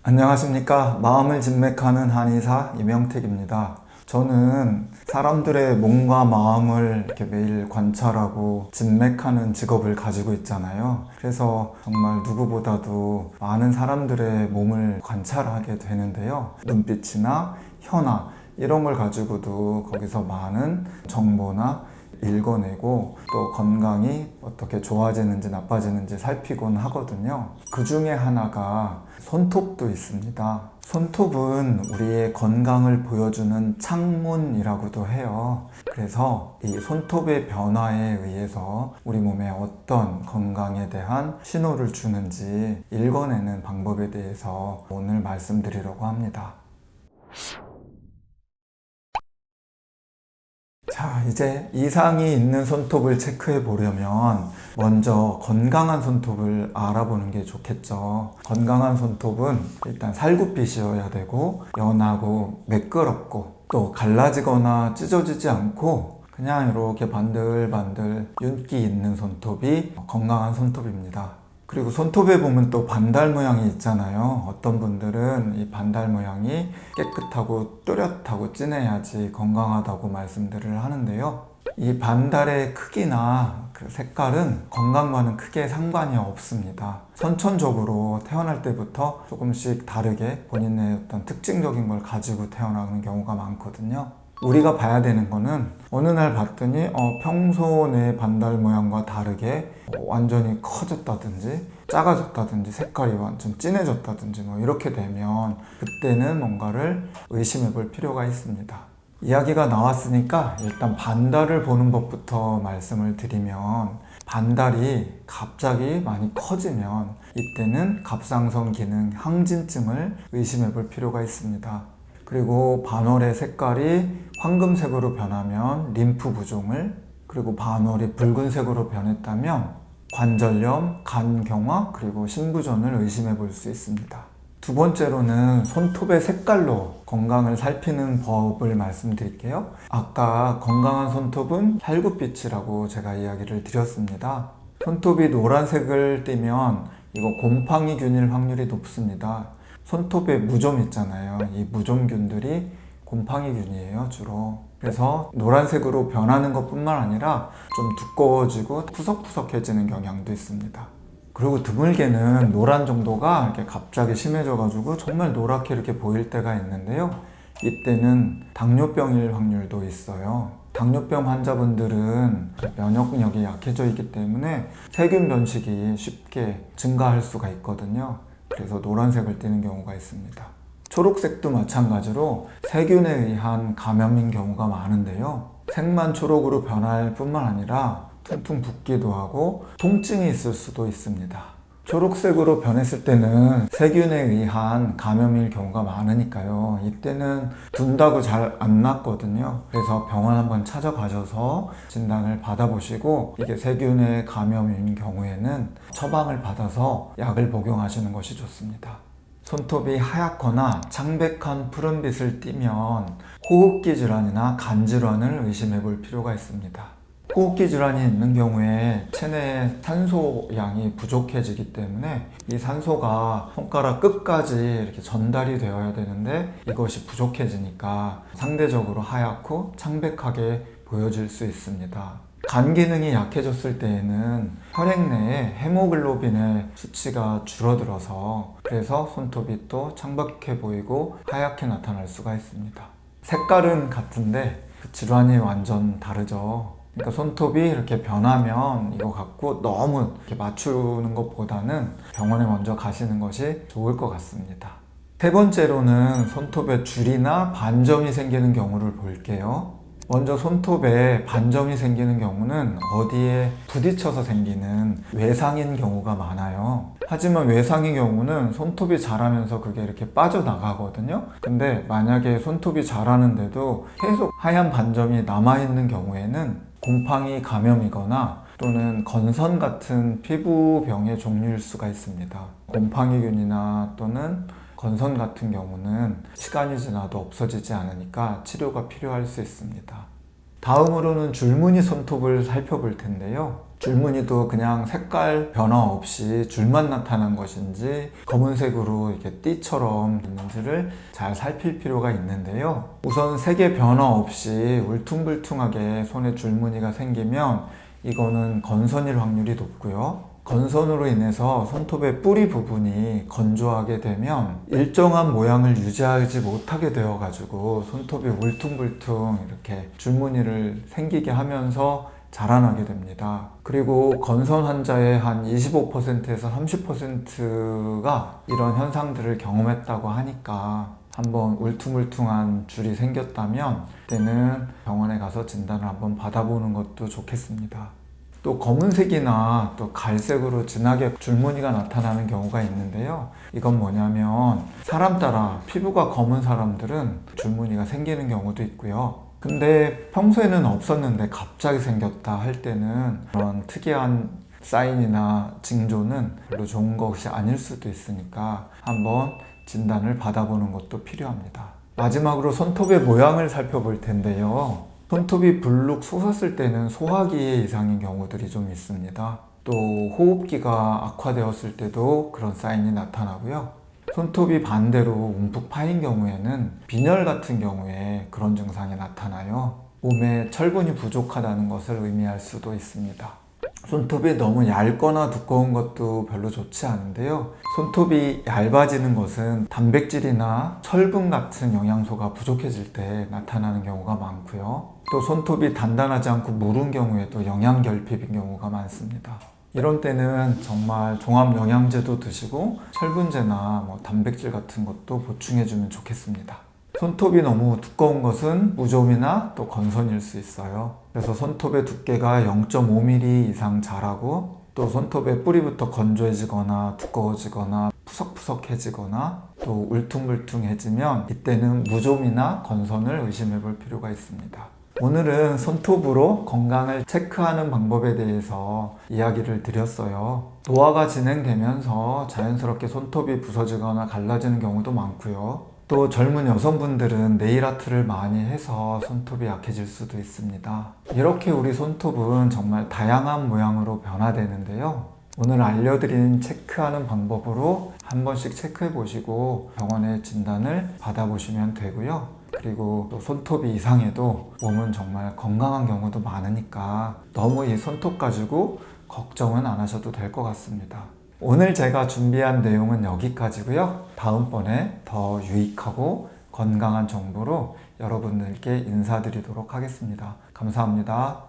안녕하십니까. 마음을 진맥하는 한의사 이명택입니다. 저는 사람들의 몸과 마음을 이렇게 매일 관찰하고 진맥하는 직업을 가지고 있잖아요. 그래서 정말 누구보다도 많은 사람들의 몸을 관찰하게 되는데요. 눈빛이나 혀나 이런 걸 가지고도 거기서 많은 정보나 읽어내고 또 건강이 어떻게 좋아지는지 나빠지는지 살피곤 하거든요. 그 중에 하나가 손톱도 있습니다. 손톱은 우리의 건강을 보여주는 창문이라고도 해요. 그래서 이 손톱의 변화에 의해서 우리 몸에 어떤 건강에 대한 신호를 주는지 읽어내는 방법에 대해서 오늘 말씀드리려고 합니다. 자, 이제 이상이 있는 손톱을 체크해 보려면 먼저 건강한 손톱을 알아보는 게 좋겠죠. 건강한 손톱은 일단 살구빛이어야 되고 연하고 매끄럽고 또 갈라지거나 찢어지지 않고 그냥 이렇게 반들반들 윤기 있는 손톱이 건강한 손톱입니다. 그리고 손톱에 보면 또 반달 모양이 있잖아요. 어떤 분들은 이 반달 모양이 깨끗하고 또렷하고 진해야지 건강하다고 말씀들을 하는데요. 이 반달의 크기나 그 색깔은 건강과는 크게 상관이 없습니다. 선천적으로 태어날 때부터 조금씩 다르게 본인의 어떤 특징적인 걸 가지고 태어나는 경우가 많거든요. 우리가 봐야 되는 거는 어느 날 봤더니 평소 내 반달 모양과 다르게 완전히 커졌다든지 작아졌다든지 색깔이 완전 진해졌다든지 이렇게 되면 그때는 뭔가를 의심해 볼 필요가 있습니다. 이야기가 나왔으니까 일단 반달을 보는 법부터 말씀을 드리면 반달이 갑자기 많이 커지면 이때는 갑상선 기능 항진증을 의심해 볼 필요가 있습니다. 그리고 반월의 색깔이 황금색으로 변하면 림프 부종을, 그리고 반월이 붉은색으로 변했다면 관절염, 간경화, 그리고 신부전을 의심해 볼 수 있습니다. 두 번째로는 손톱의 색깔로 건강을 살피는 법을 말씀드릴게요. 아까 건강한 손톱은 살구빛이라고 제가 이야기를 드렸습니다. 손톱이 노란색을 띠면 이거 곰팡이균일 확률이 높습니다. 손톱에 무좀 있잖아요. 이 무좀균들이 곰팡이균이에요, 주로. 그래서 노란색으로 변하는 것뿐만 아니라 좀 두꺼워지고 푸석푸석해지는 경향도 있습니다. 그리고 드물게는 노란 정도가 이렇게 갑자기 심해져가지고 정말 노랗게 이렇게 보일 때가 있는데요. 이때는 당뇨병일 확률도 있어요. 당뇨병 환자분들은 면역력이 약해져 있기 때문에 세균 변식이 쉽게 증가할 수가 있거든요. 그래서 노란색을 띠는 경우가 있습니다. 초록색도 마찬가지로 세균에 의한 감염인 경우가 많은데요. 색만 초록으로 변할 뿐만 아니라 퉁퉁 붓기도 하고 통증이 있을 수도 있습니다. 초록색으로 변했을 때는 세균에 의한 감염일 경우가 많으니까요. 이때는 둔다고 잘 안 낫거든요. 그래서 병원 한번 찾아가셔서 진단을 받아보시고 이게 세균의 감염인 경우에는 처방을 받아서 약을 복용하시는 것이 좋습니다. 손톱이 하얗거나 창백한 푸른빛을 띠면 호흡기 질환이나 간 질환을 의심해 볼 필요가 있습니다. 호흡기 질환이 있는 경우에 체내에 산소 양이 부족해지기 때문에 이 산소가 손가락 끝까지 이렇게 전달이 되어야 되는데 이것이 부족해지니까 상대적으로 하얗고 창백하게 보여질 수 있습니다. 간 기능이 약해졌을 때에는 혈액 내에 헤모글로빈의 수치가 줄어들어서 그래서 손톱이 또 창백해 보이고 하얗게 나타날 수가 있습니다. 색깔은 같은데 그 질환이 완전 다르죠. 그러니까 손톱이 이렇게 변하면 이거 갖고 너무 이렇게 맞추는 것보다는 병원에 먼저 가시는 것이 좋을 것 같습니다. 세 번째로는 손톱에 줄이나 반점이 생기는 경우를 볼게요. 먼저 손톱에 반점이 생기는 경우는 어디에 부딪혀서 생기는 외상인 경우가 많아요. 하지만 외상인 경우는 손톱이 자라면서 그게 이렇게 빠져나가거든요. 근데 만약에 손톱이 자라는데도 계속 하얀 반점이 남아있는 경우에는 곰팡이 감염이거나 또는 건선 같은 피부병의 종류일 수가 있습니다. 곰팡이균이나 또는 건선 같은 경우는 시간이 지나도 없어지지 않으니까 치료가 필요할 수 있습니다. 다음으로는 줄무늬 손톱을 살펴볼 텐데요. 줄무늬도 그냥 색깔 변화 없이 줄만 나타난 것인지 검은색으로 이렇게 띠처럼 있는지를 잘 살필 필요가 있는데요. 우선 색의 변화 없이 울퉁불퉁하게 손에 줄무늬가 생기면 이거는 건선일 확률이 높고요. 건선으로 인해서 손톱의 뿌리 부분이 건조하게 되면 일정한 모양을 유지하지 못하게 되어 가지고 손톱이 울퉁불퉁 이렇게 줄무늬를 생기게 하면서 자라나게 됩니다. 그리고 건선 환자의 한 25%에서 30%가 이런 현상들을 경험했다고 하니까 한번 울퉁불퉁한 줄이 생겼다면 그때는 병원에 가서 진단을 한번 받아보는 것도 좋겠습니다. 또 검은색이나 또 갈색으로 진하게 줄무늬가 나타나는 경우가 있는데요. 이건 뭐냐면 사람 따라 피부가 검은 사람들은 줄무늬가 생기는 경우도 있고요. 근데 평소에는 없었는데 갑자기 생겼다 할 때는 그런 특이한 사인이나 징조는 별로 좋은 것이 아닐 수도 있으니까 한번 진단을 받아보는 것도 필요합니다. 마지막으로 손톱의 모양을 살펴볼 텐데요. 손톱이 불룩 솟았을 때는 소화기의 이상인 경우들이 좀 있습니다. 또 호흡기가 악화되었을 때도 그런 사인이 나타나고요. 손톱이 반대로 움푹 파인 경우에는 빈혈 같은 경우에 그런 증상이 나타나요. 몸에 철분이 부족하다는 것을 의미할 수도 있습니다. 손톱이 너무 얇거나 두꺼운 것도 별로 좋지 않은데요. 손톱이 얇아지는 것은 단백질이나 철분 같은 영양소가 부족해질 때 나타나는 경우가 많고요. 또 손톱이 단단하지 않고 무른 경우에도 영양결핍인 경우가 많습니다. 이런 때는 정말 종합영양제도 드시고 철분제나 단백질 같은 것도 보충해주면 좋겠습니다. 손톱이 너무 두꺼운 것은 무좀이나 또 건선일 수 있어요. 그래서 손톱의 두께가 0.5mm 이상 자라고 또 손톱의 뿌리부터 건조해지거나 두꺼워지거나 푸석푸석해지거나 또 울퉁불퉁해지면 이때는 무좀이나 건선을 의심해 볼 필요가 있습니다. 오늘은 손톱으로 건강을 체크하는 방법에 대해서 이야기를 드렸어요. 노화가 진행되면서 자연스럽게 손톱이 부서지거나 갈라지는 경우도 많고요. 또 젊은 여성분들은 네일 아트를 많이 해서 손톱이 약해질 수도 있습니다. 이렇게 우리 손톱은 정말 다양한 모양으로 변화되는데요. 오늘 알려드린 체크하는 방법으로 한 번씩 체크해 보시고 병원의 진단을 받아보시면 되고요. 그리고 또 손톱이 이상해도 몸은 정말 건강한 경우도 많으니까 너무 이 손톱 가지고 걱정은 안 하셔도 될 것 같습니다. 오늘 제가 준비한 내용은 여기까지고요. 다음번에 더 유익하고 건강한 정보로 여러분들께 인사드리도록 하겠습니다. 감사합니다.